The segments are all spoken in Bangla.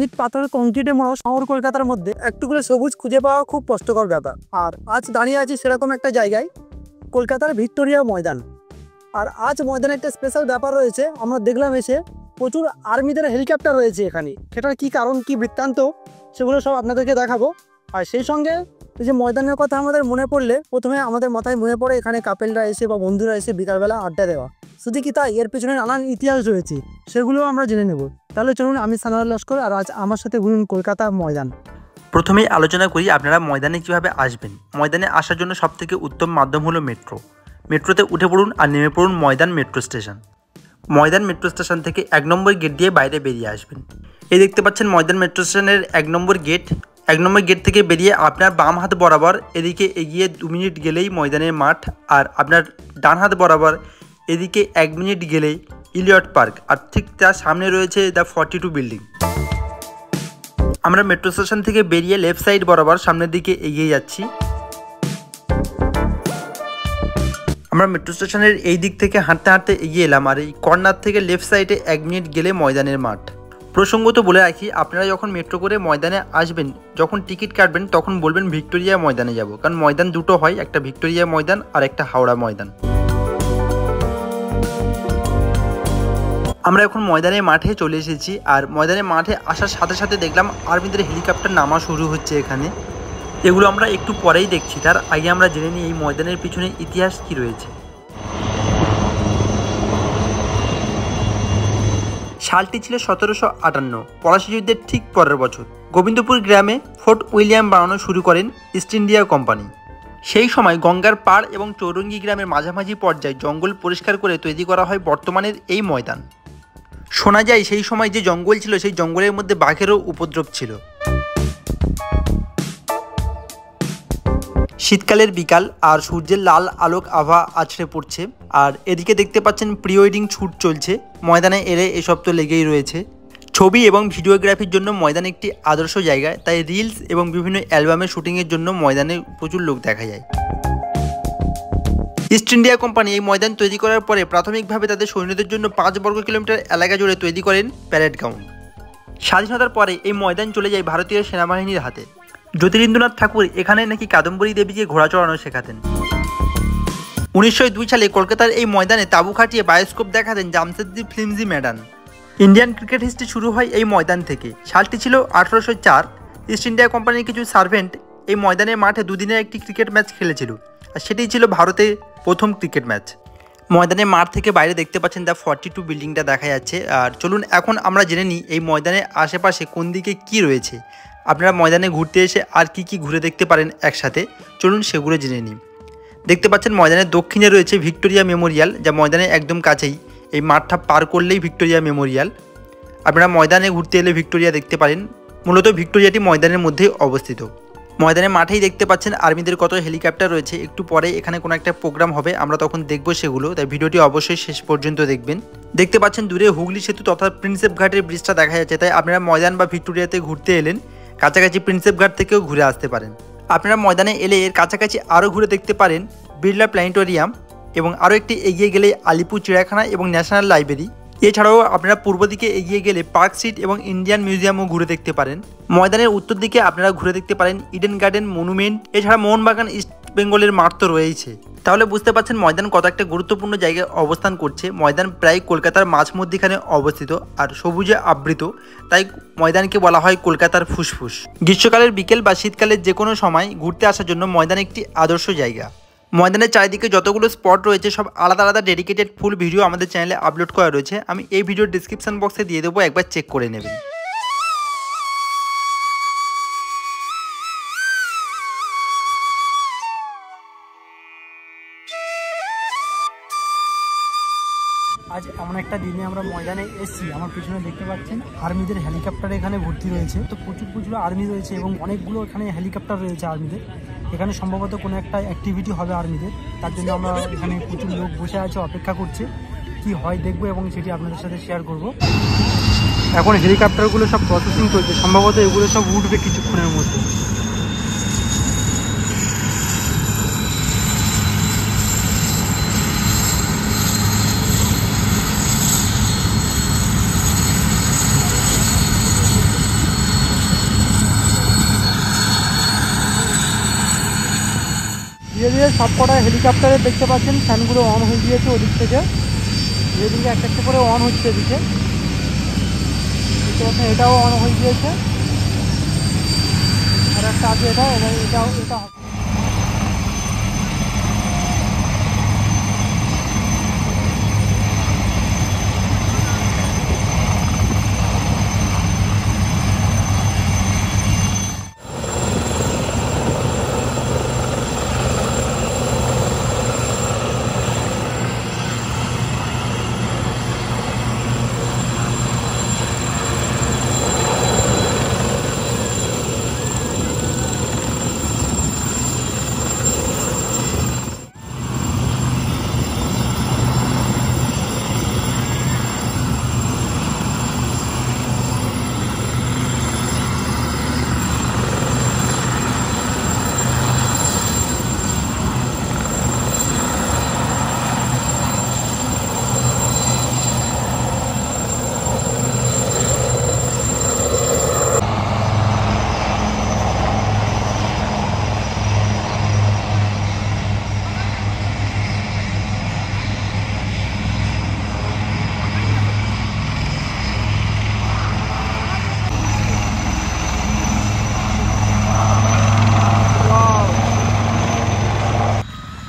ইট পাথর কংক্রিটে মোড়া শহর কলকাতার মধ্যে একটু করে সবুজ খুঁজে পাওয়া খুব কষ্টকর ব্যাপার। আর আজ দাঁড়িয়ে আছি সেরকম একটা জায়গায়, কলকাতার ভিক্টোরিয়া ময়দান। আর আজ ময়দানে একটা স্পেশাল ব্যাপার রয়েছে, আমরা দেখলাম এসে প্রচুর আর্মিদের হেলিকপ্টার রয়েছে এখানে। সেটার কি কারণ, কি বৃত্তান্ত, সেগুলো সব আপনাদেরকে দেখাবো। আর সেই সঙ্গে এই যে ময়দানের কথা আমাদের মনে পড়লে প্রথমে আমাদের মাথায় মনে পড়ে এখানে কাপেলরা এসে বা বন্ধুরা এসে বিকালবেলা আড্ডা দেওয়া। শুধু কি তাই, এর পেছনে নানান ইতিহাস রয়েছে, সেগুলোও আমরা জেনে নেব। তাহলে চলুন, আমি সানাউল লস্কর, আর আজ আমার সাথে ঘুরুন কলকাতা ময়দান। প্রথমেই আলোচনা করি আপনারা ময়দানে কিভাবে আসবেন। ময়দানে আসার জন্য সবথেকে উত্তম মাধ্যম হলো মেট্রো। মেট্রোতে উঠে পড়ুন আর নেমে পড়ুন ময়দান মেট্রো স্টেশন। ময়দান মেট্রো স্টেশন থেকে 1 নম্বর গেট দিয়ে বাইরে বেরিয়ে আসবেন। এই দেখতে পাচ্ছেন ময়দান মেট্রো স্টেশনের 1 নম্বর গেট। 1 নম্বর গেট থেকে বেরিয়ে আপনার বাম হাত বরাবর এদিকে এগিয়ে 2 মিনিট গেলেই ময়দানের মাঠ, আর আপনার ডান হাত বরাবর এদিকে 1 মিনিট গেলেই ইলিয়ট পার্ক, আর ঠিক তার সামনে রয়েছে দ্য 42 বিল্ডিং। আমরা মেট্রো স্টেশন থেকে বেরিয়ে লেফট সাইড বরাবর সামনের দিকে এগিয়ে যাচ্ছি। আমরা মেট্রো স্টেশনের এই দিক থেকে হাঁটতে হাঁটতে এগিয়ে এলাম, আর এই কর্নার থেকে লেফট সাইডে 1 মিনিট গেলে ময়দানের মাঠ। প্রসঙ্গত বলে রাখি, আপনারা যখন মেট্রো করে ময়দানে আসবেন, যখন টিকিট কাটবেন তখন বলবেন ভিক্টোরিয়া ময়দানে যাব, কারণ ময়দান দুটো হয়, একটা ভিক্টোরিয়া ময়দান আর একটা হাওড়া ময়দান। আমরা এখন ময়দানের মাঠে চলে এসেছি, আর ময়দানের মাঠে আসার সাথে সাথে দেখলাম আর্মিদের হেলিকপ্টার নামা শুরু হচ্ছে এখানে। এগুলো আমরা একটু পরেই দেখছি, তার আগে আমরা জেনে নিই এই ময়দানের পিছনে ইতিহাস কি রয়েছে। সালটি ছিল 1758, পলাশী যুদ্ধের ঠিক পরের বছর। গোবিন্দপুর গ্রামে ফোর্ট উইলিয়াম বানানো শুরু করেন ইস্ট ইন্ডিয়া কোম্পানি। সেই সময় গঙ্গার পাড় এবং চৌরঙ্গি গ্রামের মাঝামাঝি পর্যায়ে জঙ্গল পরিষ্কার করে তৈরি করা হয় বর্তমানের এই ময়দান। শোনা যায় সেই সময় যে জঙ্গল ছিল সেই জঙ্গলের মধ্যে বাঘেরও উপদ্রব ছিল। শীতকালের বিকাল, আর সূর্যের লাল আলোক আভা আছড়ে পড়ছে, আর এদিকে দেখতে পাচ্ছেন প্রি ওয়েডিং শ্যুট চলছে। ময়দানে এলে এসব তো লেগেই রয়েছে। ছবি এবং ভিডিওগ্রাফির জন্য ময়দান একটি আদর্শ জায়গা, তাই রিলস এবং বিভিন্ন অ্যালবামের শুটিংয়ের জন্য ময়দানে প্রচুর লোক দেখা যায়। ইস্ট ইন্ডিয়া কোম্পানি এই ময়দান তৈরি করার পরে প্রাথমিকভাবে তাদের সৈন্যদের জন্য 5 বর্গ কিলোমিটার এলাকা জুড়ে তৈরি করেন প্যারেড গ্রাউন্ড। স্বাধীনতার পরে এই ময়দান চলে যায় ভারতীয় সেনাবাহিনীর হাতে। জ্যোতিরিন্দ্রনাথ ঠাকুর এখানে নাকি কাদম্বরী দেবীকে ঘোড়া চড়ানো শেখাতেন। 1902 সালে কলকাতার এই ময়দানে তাঁবু খাটিয়ে বায়োস্কোপ দেখাতেন Jamshedji Framji Madan. Indian cricket history শুরু হয় এই ময়দান থেকে। সালটি ছিল 1804। ইস্ট ইন্ডিয়া কোম্পানির কিছু সার্ভেন্ট এই ময়দানের মাঠে 2 দিনের একটি ক্রিকেট ম্যাচ খেলেছিল, আর সেটাই ছিল ভারতের প্রথম ক্রিকেট ম্যাচ। ময়দানের মাঠ থেকে বাইরে দেখতে পাচ্ছেন দ্য 42 বিল্ডিংটা দেখা যাচ্ছে। আর চলুন এখন আমরা জেনে নিই এই ময়দানের আশেপাশে কোন দিকে কি রয়েছে। আপনারা ময়দানে ঘুরতে এসে আর কি কি ঘুরে দেখতে পারেন একসাথে, চলুন সেগুলো জেনে নিই। দেখতে পাচ্ছেন ময়দানের দক্ষিণে রয়েছে ভিক্টোরিয়া মেমোরিয়াল, যা ময়দানের একদম কাছেই। এই মাঠটা পার করলেই ভিক্টোরিয়া মেমোরিয়াল। আপনারা ময়দানে ঘুরতে এলে ভিক্টোরিয়া দেখতে পারেন। মূলত ভিক্টোরিয়াটি ময়দানের মধ্যেই অবস্থিত। ময়দানের মাঠেই দেখতে পাচ্ছেন আর্মিদের কত হেলিকপ্টার রয়েছে। একটু পরে এখানে কোনো একটা প্রোগ্রাম হবে, আমরা তখন দেখবো সেগুলো, তাই ভিডিওটি অবশ্যই শেষ পর্যন্ত দেখবেন। দেখতে পাচ্ছেন দূরে হুগলি সেতু তথা প্রিন্সেপ ঘাটের ব্রিজটা দেখা যাচ্ছে, তাই আপনারা ময়দান বা ভিক্টোরিয়াতে ঘুরতে এলেন কাছাকাছি প্রিন্সেপ ঘাট থেকেও ঘুরে আসতে পারেন। আপনারা ময়দানে এলে এর কাছাকাছি আরও ঘুরে দেখতে পারেন বিড়লা প্ল্যানেটোরিয়াম, এবং আরও একটি এগিয়ে গেলে আলিপুর চিড়িয়াখানা এবং ন্যাশনাল লাইব্রেরি। এছাড়াও আপনারা পূর্ব দিকে এগিয়ে গেলে পার্ক স্ট্রিট এবং ইন্ডিয়ান মিউজিয়ামও ঘুরে দেখতে পারেন। ময়দানের উত্তর দিকে আপনারা ঘুরে দেখতে পারেন ইডেন গার্ডেন মনুমেন্ট, এছাড়া মোহনবাগান ইস্ট বেঙ্গলের মাঠ তো রয়েছে। তাহলে বুঝতে পারছেন ময়দান কত একটা গুরুত্বপূর্ণ জায়গায় অবস্থান করছে। ময়দান প্রায় কলকাতার মাঝমধ্যখানে অবস্থিত আর সবুজে আবৃত, তাই ময়দানকে বলা হয় কলকাতার ফুসফুস। গ্রীষ্মকালের বিকেল বা শীতকালের যে কোনো সময় ঘুরতে আসার জন্য ময়দান একটি আদর্শ জায়গা। ময়দানের চারিদিকে যতগুলো স্পট রয়েছে সব আলাদা আলাদা ডেডিকেটেড ফুল ভিডিও আমাদের চ্যানেলে আপলোড করা রয়েছে। আমি এই ভিডিওর ডিসক্রিপশন বক্সে দিয়ে দেবো, একবার চেক করে নেবেন। আজ এমন একটা দিনে আমরা ময়দানে এসেছি, আমার পিছনে দেখতে পাচ্ছেন আর্মিদের হেলিকপ্টার এখানে ভর্তি রয়েছে। তো প্রচুর আর্মি রয়েছে এবং অনেকগুলো এখানে হেলিকপ্টার রয়েছে আর্মিদের। এখানে সম্ভবত কোনো একটা অ্যাক্টিভিটি হবে আর্মিদের, তার জন্য আমরা এখানে প্রচুর লোক বসে আছে, অপেক্ষা করছে। কি হয় দেখবো এবং সেটি আপনাদের সাথে শেয়ার করব। এখন হেলিকপ্টারগুলো সব প্রসেসিং চলছে, সম্ভবত এগুলো সব উঠবে কিছুক্ষণের মধ্যে। ধীরে ধীরে সব কটা হেলিকপ্টারে দেখতে পাচ্ছেন ফ্যানগুলো অন হয়ে গিয়েছে ওদিক থেকে, ধীরে ধীরে একটা একটা করে অন হচ্ছে এদিকে দেখতে পাচ্ছেন, এটাও অন হয়ে গিয়েছে আর একটা আছে এটা এটা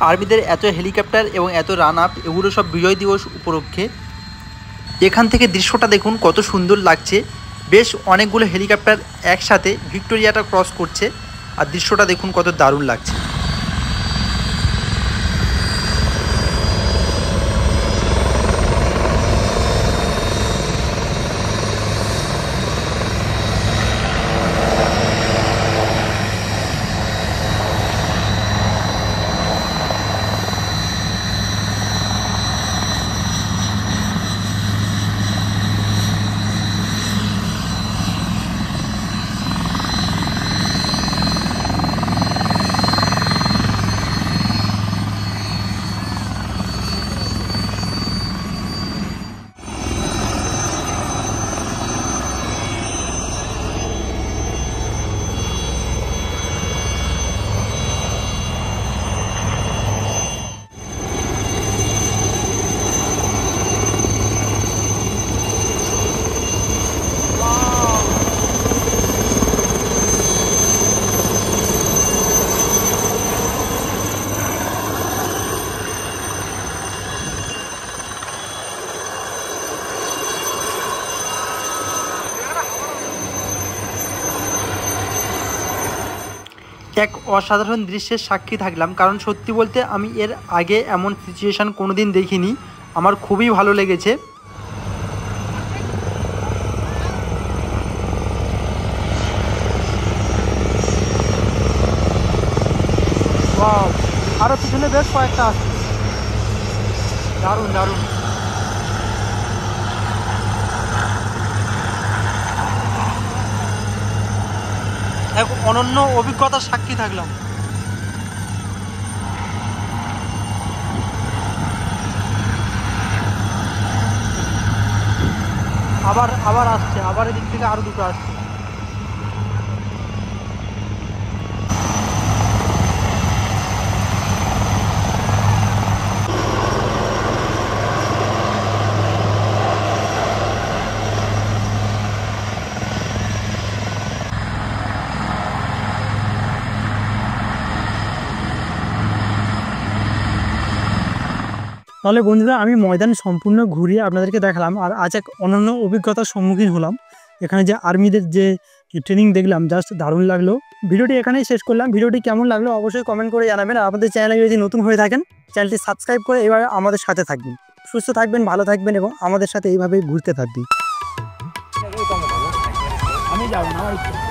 আর্মিদের এত হেলিকপ্টার এবং এত রান আপ এগুলো সব বিজয় দিবস উপলক্ষে। এখান থেকে দৃশ্যটা দেখুন কত সুন্দর লাগছে, বেশ অনেকগুলো হেলিকপ্টার একসাথে ভিক্টোরিয়াটা ক্রস করছে আর দৃশ্যটা দেখুন কত দারুণ লাগছে। এক অসাধারণ দৃশ্যের সাক্ষী থাকলাম, কারণ সত্যি বলতে আমি এর আগে এমন সিচুয়েশান কোনো দিন দেখিনি। আমার খুবই ভালো লেগেছে। আরও পিছনে বেশ কয়েকটা আছে, দারুণ দারুণ। এক অনন্য অভিজ্ঞতার সাক্ষী থাকলাম। আবার আসছে, আবার এদিক থেকে আরো দুটো আসছে। তাহলে বন্ধুরা, আমি ময়দান সম্পূর্ণ ঘুরিয়ে আপনাদেরকে দেখালাম আর আজ এক অনন্য অভিজ্ঞতার সম্মুখীন হলাম। এখানে যে আর্মিদের যে ট্রেনিং দেখলাম, জাস্ট দারুণ লাগলো। ভিডিওটি এখানেই শেষ করলাম। ভিডিওটি কেমন লাগলো অবশ্যই কমেন্ট করে জানাবেন। আর আমাদের চ্যানেলে যদি নতুন হয়ে থাকেন, চ্যানেলটি সাবস্ক্রাইব করে এবার আমাদের সাথে থাকবেন। সুস্থ থাকবেন, ভালো থাকবেন এবং আমাদের সাথে এইভাবেই ঘুরতে থাকবেন। আমি যাবো না।